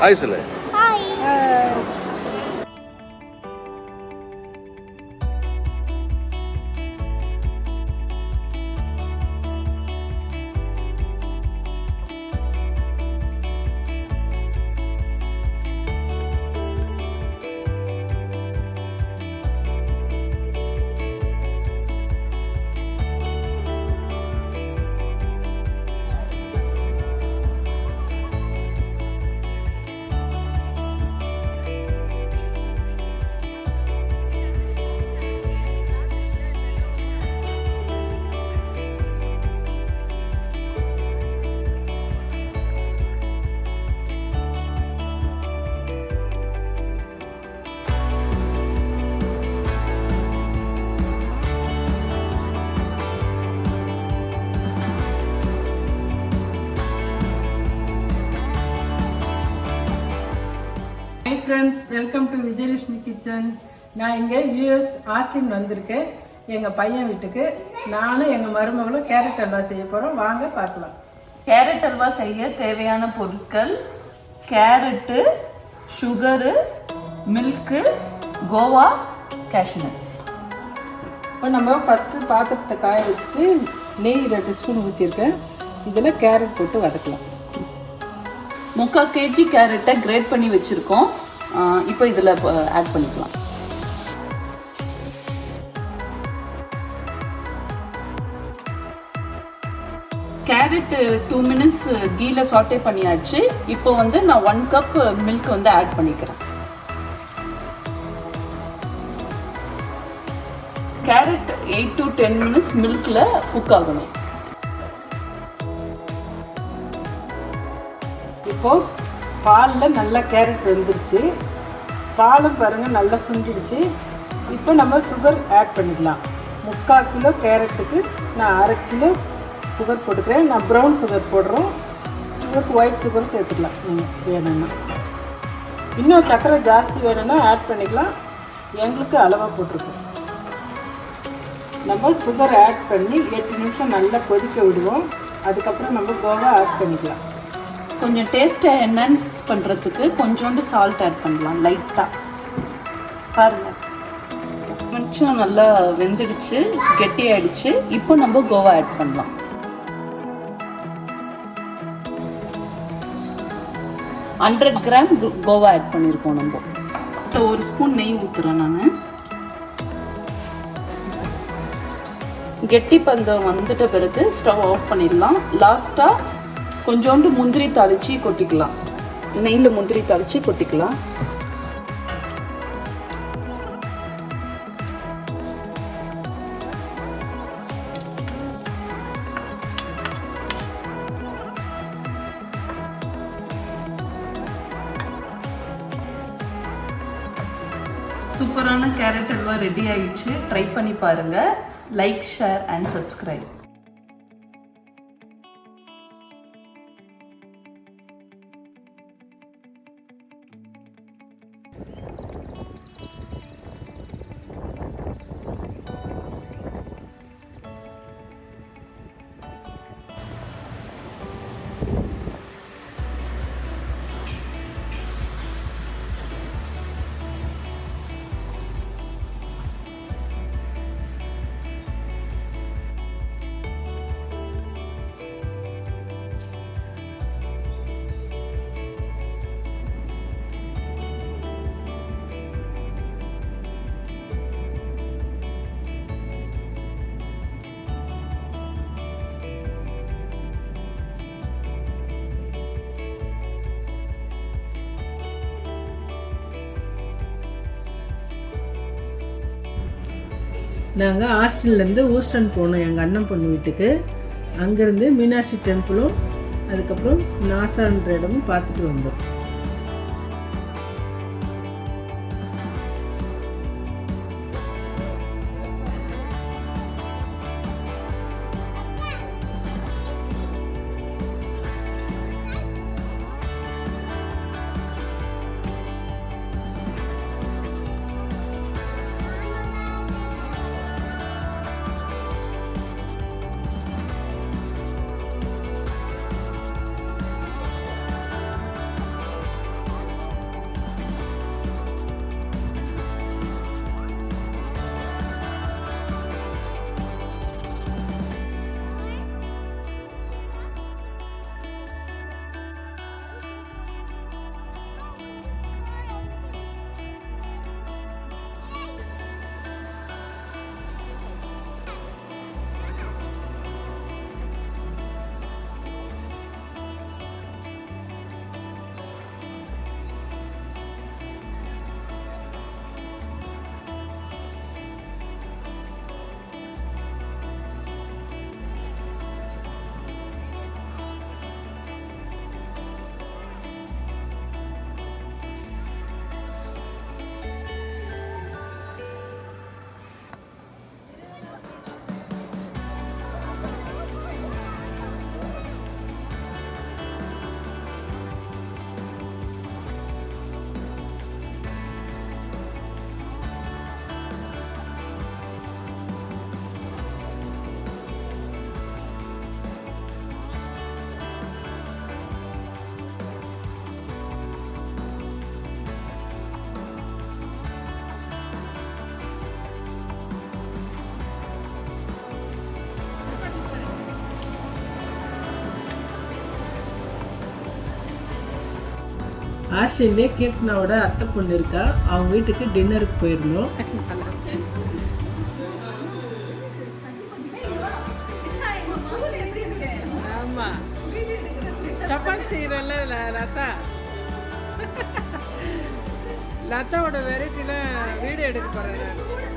Hi சொல்லு. Hi. Hi friends, welcome to Vijayalakshmi kitchen. நான் இங்கே யூஎஸ் ஆஸ்டின் வந்திருக்கேன் எங்கள் பையன் வீட்டுக்கு. நானும் எங்கள் மருமகளும் கேரட் அல்வா செய்ய போகிறோம். வாங்க பார்க்கலாம். கேரட் அல்வா செய்ய தேவையான பொருட்கள்: carrot, sugar, milk, Goa, cashew nuts. இப்போ நம்ம ஃபஸ்ட்டு பாத்திரத்தை காய வச்சுட்டு நெய் 2 ஸ்பூன் ஊற்றிருக்கேன். இதில் கேரட் போட்டு வதக்கலாம். 3/4 kg கேரட்டை கிரேட் பண்ணி வச்சுருக்கோம். இப்போ இதில் ஆட் பண்ணிக்கலாம். கேரட் 2 minutes கீல சாட்டே பண்ணியாச்சு. இப்போ வந்து நான் 1 கப் மில்க் வந்து ஆட் பண்ணிக்கிறேன். கேரட் 8 to 10 minutes மில்கில் குக் ஆகணும். இப்போது பாலில் நல்லா கேரட் வெந்துருச்சு. பாலும் பாருங்கள் நல்லா சுண்டிடுச்சு. இப்போ நம்ம சுகர் ஆட் பண்ணிக்கலாம். 3/4 கிலோ கேரட்டுக்கு நான் 1/2 கிலோ சுகர் போட்டுக்கிறேன். நான் ப்ரௌன் சுகர் போடுறோம். உங்களுக்கு ஒயிட் சுகர் சேர்த்துக்கலாம் வேணும்னா. இன்னும் சர்க்கரை ஜாஸ்தி வேணும்னா ஆட் பண்ணிக்கலாம். எங்களுக்கு அளவாக போட்டிருக்கோம். நம்ம சுகர் ஆட் பண்ணி 8 நிமிஷம் நல்லா கொதிக்க விடுவோம். அதுக்கப்புறம் நம்ம கோவா ஆட் பண்ணிக்கலாம். கொஞ்சம் டேஸ்ட்டை என்ஹான்ஸ் பண்ணுறதுக்கு கொஞ்சோண்டு சால்ட் ஆட் பண்ணலாம் லைட்டாக. பாருங்கள், கொஞ்சம் நல்லா வெந்துடுச்சு, கெட்டியாயிடுச்சு. இப்போ நம்ம கோவா ஆட் பண்ணலாம். கிராம் கோவா ஆட் பண்ணியிருக்கோம். நம்ம 1 ஸ்பூன் நெய் ஊற்றுறேன் நான். கெட்டி பந்தம் வந்துட்ட பிறகு ஸ்டவ் ஆஃப் பண்ணிடலாம். லாஸ்ட்டாக கொஞ்சோண்டு முந்திரி தாளிச்சு கொட்டிக்கலாம். நெய்யில் முந்திரி தாளிச்சு கொட்டிக்கலாம். சூப்பரான கேரட் அல்வா ரெடி ஆயிடுச்சு. ட்ரை பண்ணி பாருங்கள். Like, share and subscribe. நாங்கள் ஹாஸ்டல்லேருந்து ஹூஸ்டன் போனோம் எங்கள் அண்ணன் பொண்ணு வீட்டுக்கு. அங்கேருந்து மீனாட்சி டெம்பிளும் அதுக்கப்புறம் நாசான்ற இடமும் பார்த்துட்டு வந்தோம். ஆஸ்திரேலியா கீர்த்தனாவோட அத்தை பொண்ணு இருக்கா, அவங்க வீட்டுக்கு டின்னருக்கு போயிருந்தோம். ஆமா, சப்பாத்தி செய்யறல லதா. லதாவோட வெரைட்டில வீடியோ எடுக்க போறேன்.